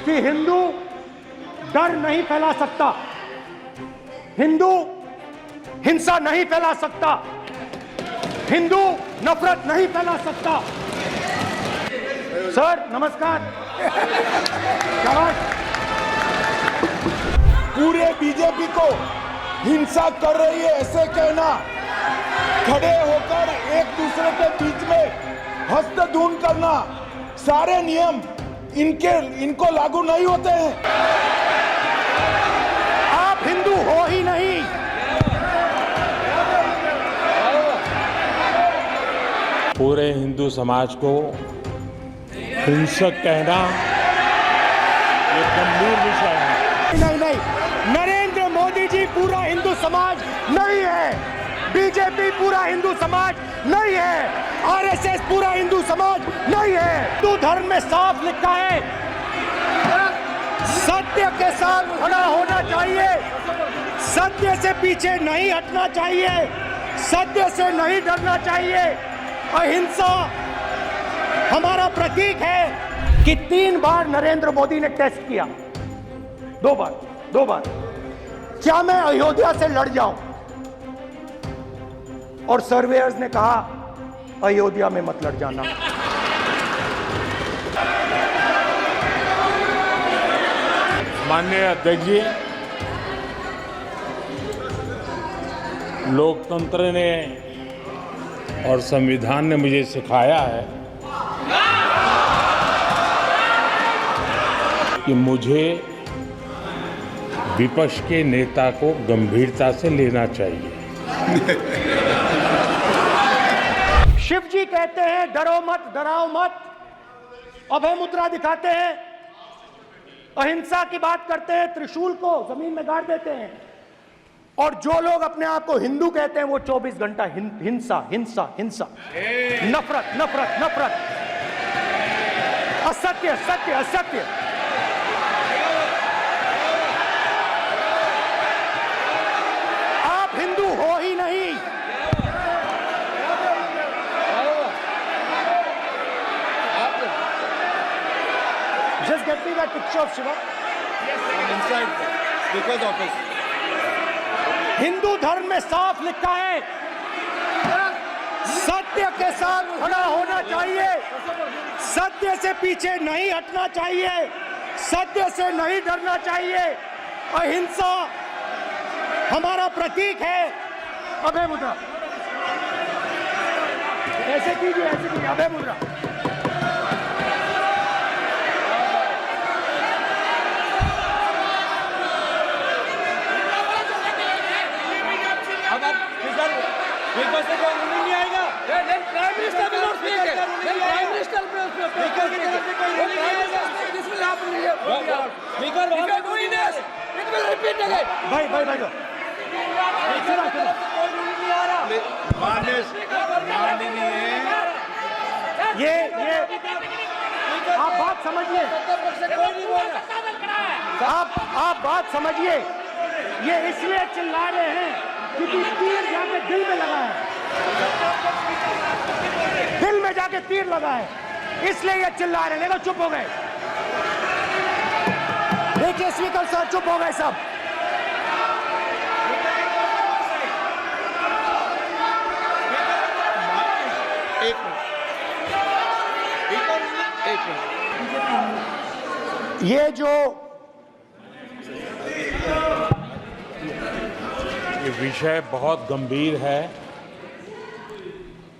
कि हिंदू डर नहीं फैला सकता, हिंदू हिंसा नहीं फैला सकता, हिंदू नफरत नहीं फैला सकता। सर नमस्कार। पूरे बीजेपी को हिंसा कर रही है ऐसे कहना, खड़े होकर एक दूसरे के बीच में हस्तधून करना, सारे नियम इनको लागू नहीं होते हैं। आप हिंदू हो ही नहीं। पूरे हिंदू समाज को हिंसक कहना ये गंभीर विषय है। नहीं, नरेंद्र मोदी जी पूरा हिंदू समाज नहीं है, बीजेपी पूरा हिंदू समाज नहीं है, आरएसएस पूरा हिंदू समाज नहीं है। हिंदू धर्म में साफ लिखा है, सत्य के साथ खड़ा होना चाहिए, सत्य से पीछे नहीं हटना चाहिए, सत्य से नहीं डरना चाहिए। अहिंसा हमारा प्रतीक है कि 3 बार नरेंद्र मोदी ने टेस्ट किया, 2 बार क्या मैं अयोध्या से लड़ जाऊं, और सर्वेयर्स ने कहा अयोध्या में मत लड़ जाना। माननीय अध्यक्ष जी, लोकतंत्र ने और संविधान ने मुझे सिखाया है कि मुझे विपक्ष के नेता को गंभीरता से लेना चाहिए। शिव जी कहते हैं डरो मत, डराओ मत, अभय मुद्रा दिखाते हैं, अहिंसा की बात करते हैं, त्रिशूल को जमीन में गाड़ देते हैं, और जो लोग अपने आप को हिंदू कहते हैं वो 24 घंटा हिंसा हिंसा हिंसा, नफरत नफरत नफरत, असत्य सत्य असत्य। आप हिंदू हो ही नहीं। Just get me that picture of Shiva. I'm inside Speaker's office. Hindu धर्म में साफ लिखा है, सत्य के साथ खड़ा होना चाहिए, सत्य से पीछे नहीं हटना चाहिए, सत्य से नहीं डरना चाहिए। अहिंसा हमारा प्रतीक है। अभय मुद्रा ऐसे कीजिए, अभय मुद्रा। नहीं आएगा। Prime minister will not speak. Then Prime Minister will speak. This will happen. Speaker, if you are doing this, it will repeat again. भाई ये आप बात समझिए, आप बात समझिए। ये इसलिए चिल्ला रहे हैं क्योंकि तीर जाके दिल में लगा है, दिल में जाके तीर लगा है, इसलिए ये चिल्ला रहे हैं। देखो चुप हो गए, देखिए स्पीकर साहब चुप हो गए सब। ये जो ये विषय बहुत गंभीर है,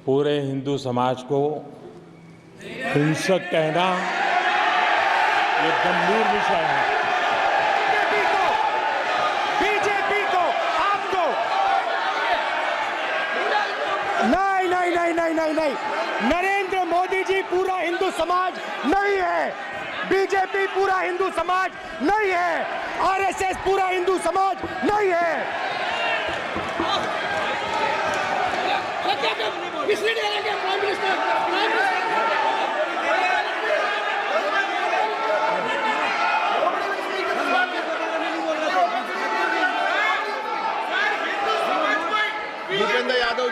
पूरे हिंदू समाज को हिंसक कहना ये गंभीर विषय है। बीजेपी को आपको नहीं, नरेंद्र मोदी जी पूरा हिंदू समाज नहीं है, बीजेपी पूरा हिंदू समाज नहीं है, आरएसएस पूरा हिंदू समाज नहीं है।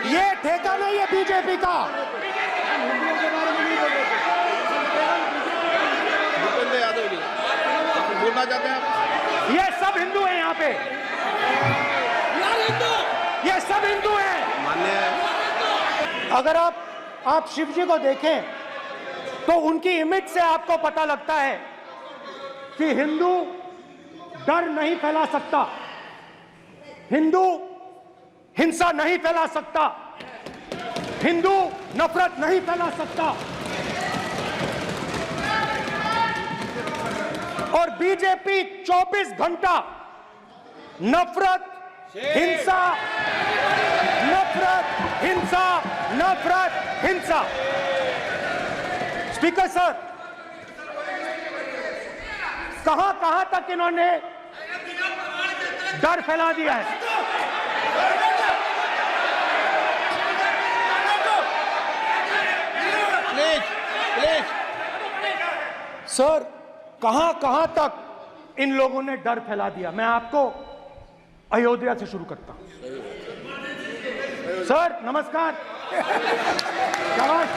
ये ठेका नहीं है बीजेपी का। भूपेंद्र यादव जी बोलना चाहते हैं आप? ये सब हिंदू हैं यहाँ पे, ये सब हिंदू हैं। अगर आप शिव जी को देखें तो उनकी इमेज से आपको पता लगता है कि हिंदू डर नहीं फैला सकता, हिंदू हिंसा नहीं फैला सकता, हिंदू नफरत नहीं फैला सकता। और बीजेपी 24 घंटा नफरत, हिंसा, नफरत, हिंसा, नफरत, हिंसा। स्पीकर सर, कहां कहां तक इन्होंने डर फैला दिया है? प्लीज सर, कहां कहां तक इन लोगों ने डर फैला दिया? मैं आपको अयोध्या से शुरू करता हूं। सर नमस्कार। शाबाश।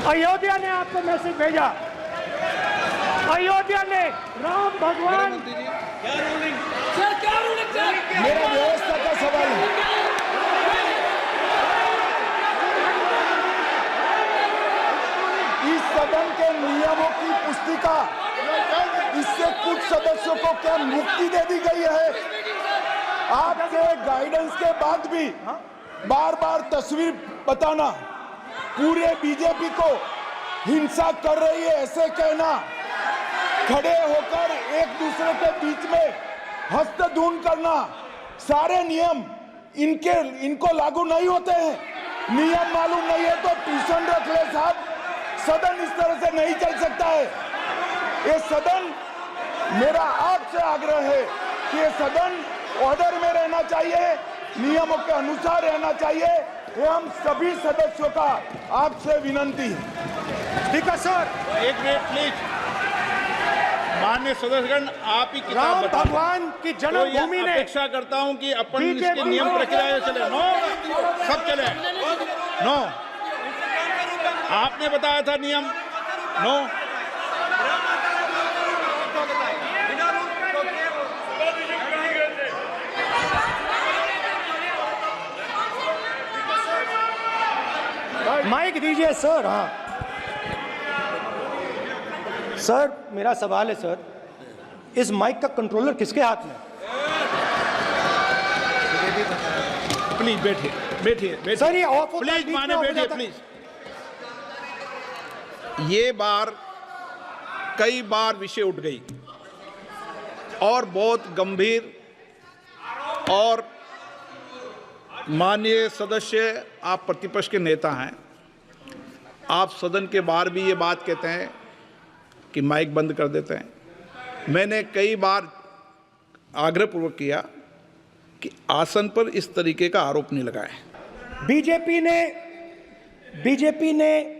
अयोध्या ने आपको मैसेज भेजा, अयोध्या ने राम भगवान। सर क्या रूलिंग सर? मेरा व्यवस्था का सवाल है। इस सदन के नियमों की पुस्तिका, इससे कुछ सदस्यों को क्या मुक्ति दे दी गई है? आपके गाइडेंस के बाद भी बार बार तस्वीर बताना, पूरे बीजेपी को हिंसा कर रही है ऐसे कहना, खड़े होकर एक दूसरे के बीच में हस्तधून करना, सारे नियम इनको लागू नहीं होते हैं। नियम मालूम नहीं है तो ट्यूशन रख ले साहब, सदन इस तरह से नहीं चल सकता है। ये सदन, मेरा आपसे आग्रह है कि ये सदन ऑर्डर में रहना चाहिए, नियमों के अनुसार रहना चाहिए। ये हम सभी सदस्यों का आपसे विनंती है। स्पीकर सर, एक मिनट प्लीज। माननीय सदस्यगण, आप ही किताब राम बताएं। भगवान की तो जन्मभूमि ये ने अपेक्षा करता हूं कि अपन बीजेपी इसके नियम प्रक्रिया चले। नो, सब चले। नो, आपने बताया था नियम। नो, माइक दीजिए सर। हाँ सर, मेरा सवाल है सर, इस माइक का कंट्रोलर किसके हाथ में? प्लीज बैठिए बैठिए सर ये ऑफ होता है, प्लीज बीच में माने ऑफ हो बैठिए जाता है। प्लीज। ये बार कई बार विषय उठ गई और बहुत गंभीर, और माननीय सदस्य, आप प्रतिपक्ष के नेता हैं, आप सदन के बाहर भी ये बात कहते हैं कि माइक बंद कर देते हैं। मैंने कई बार आग्रहपूर्वक किया कि आसन पर इस तरीके का आरोप नहीं लगाएं। बीजेपी ने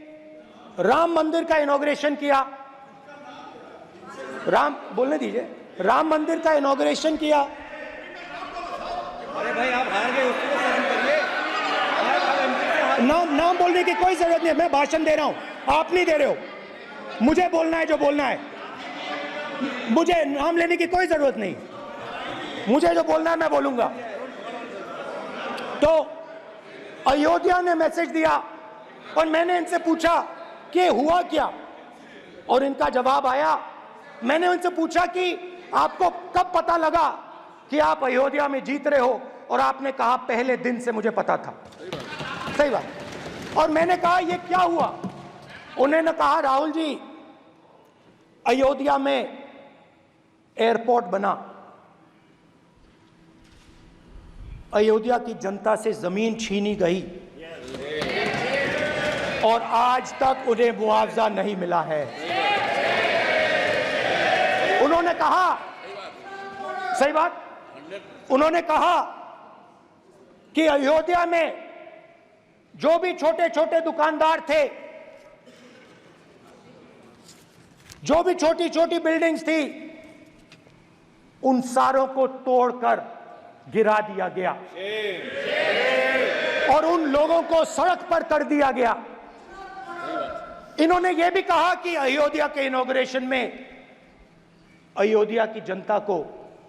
राम मंदिर का इनॉग्रेशन किया, बोलने दीजिए, राम मंदिर का इनॉग्रेशन किया। अरे भाई आप हार गए, उसको सहन करिए। नाम बोलने की कोई जरूरत नहीं है, मैं भाषण दे रहा हूं, आप नहीं दे रहे हो। मुझे बोलना है जो बोलना है, मुझे नाम लेने की कोई जरूरत नहीं, मुझे जो बोलना है मैं बोलूंगा। तो अयोध्या ने मैसेज दिया और मैंने इनसे पूछा कि हुआ क्या, और इनका जवाब आया। मैंने उनसे पूछा कि आपको कब पता लगा कि आप अयोध्या में जीत रहे हो, और आपने कहा पहले दिन से मुझे पता था। सही बात। और मैंने कहा ये क्या हुआ? उन्होंने कहा राहुल जी, अयोध्या में एयरपोर्ट बना, अयोध्या की जनता से जमीन छीनी गई और आज तक उन्हें मुआवजा नहीं मिला है। उन्होंने कहा, सही बात, उन्होंने कहा कि अयोध्या में जो भी छोटे छोटे दुकानदार थे, जो भी छोटी छोटी बिल्डिंग्स थी, उन सारों को तोड़कर गिरा दिया गया और उन लोगों को सड़क पर कर दिया गया। इन्होंने यह भी कहा कि अयोध्या के इनॉग्रेशन में अयोध्या की जनता को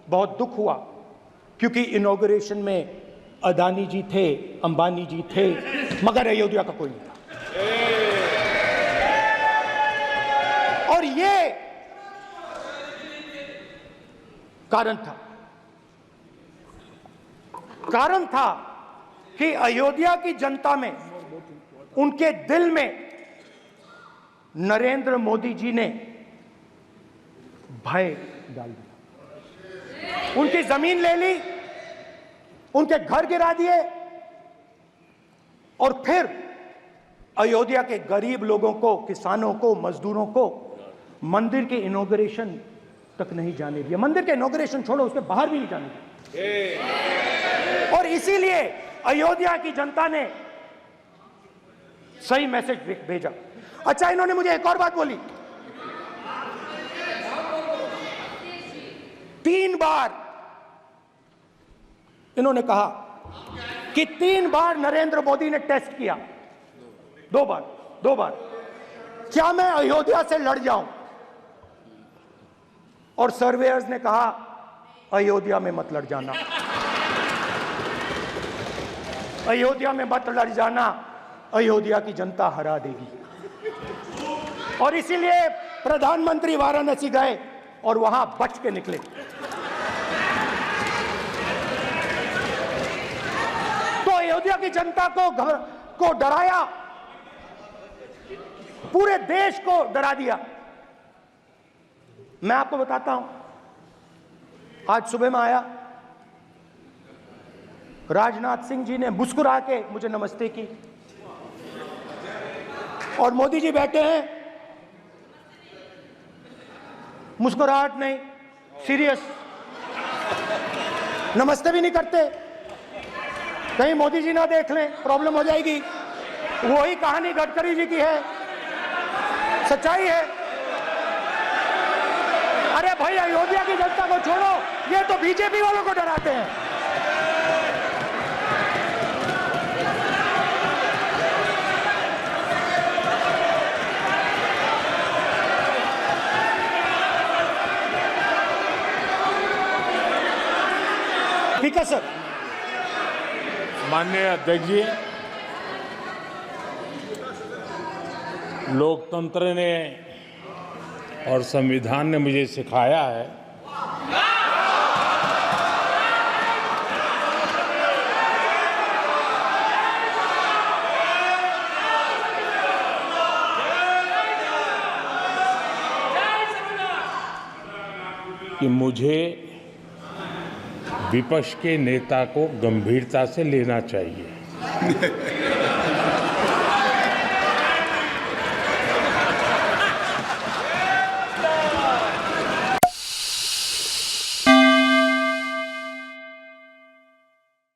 बहुत दुख हुआ क्योंकि इनॉग्रेशन में अदानी जी थे, अंबानी जी थे, मगर अयोध्या का कोई नहीं था। और ये कारण था कि अयोध्या की जनता में, उनके दिल में नरेंद्र मोदी जी ने भय डाल दिया। उनकी जमीन ले ली, उनके घर गिरा दिए और फिर अयोध्या के गरीब लोगों को, किसानों को, मजदूरों को मंदिर के इनॉग्रेशन तक नहीं जाने दिया। मंदिर के इनॉग्रेशन छोड़ो, उसके बाहर भी नहीं जाने दिया। और इसीलिए अयोध्या की जनता ने सही मैसेज भेजा। अच्छा, इन्होंने मुझे एक और बात बोली, 3 बार इन्होंने कहा कि 3 बार नरेंद्र मोदी ने टेस्ट किया, 2 बार क्या मैं अयोध्या से लड़ जाऊं? और सर्वेयर्स ने कहा अयोध्या में मत लड़ जाना, अयोध्या में मत लड़ जाना, अयोध्या की जनता हरा देगी। और इसीलिए प्रधानमंत्री वाराणसी गए और वहां बच के निकले। तो अयोध्या की जनता को डराया, पूरे देश को डरा दिया। मैं आपको बताता हूं, आज सुबह में आया, राजनाथ सिंह जी ने मुस्कुरा के मुझे नमस्ते की और मोदी जी बैठे हैं, मुस्कुराहट नहीं, सीरियस, नमस्ते भी नहीं करते, कहीं मोदी जी ना देख लें, प्रॉब्लम हो जाएगी। वही कहानी गडकरी जी की है, सच्चाई है। अरे भाई, अयोध्या की जनता को छोड़ो, ये तो बीजेपी वालों को डराते हैं। ठीक है सर। माननीय अध्यक्ष जी, लोकतंत्र ने और संविधान ने मुझे सिखाया है कि मुझे विपक्ष के नेता को गंभीरता से लेना चाहिए।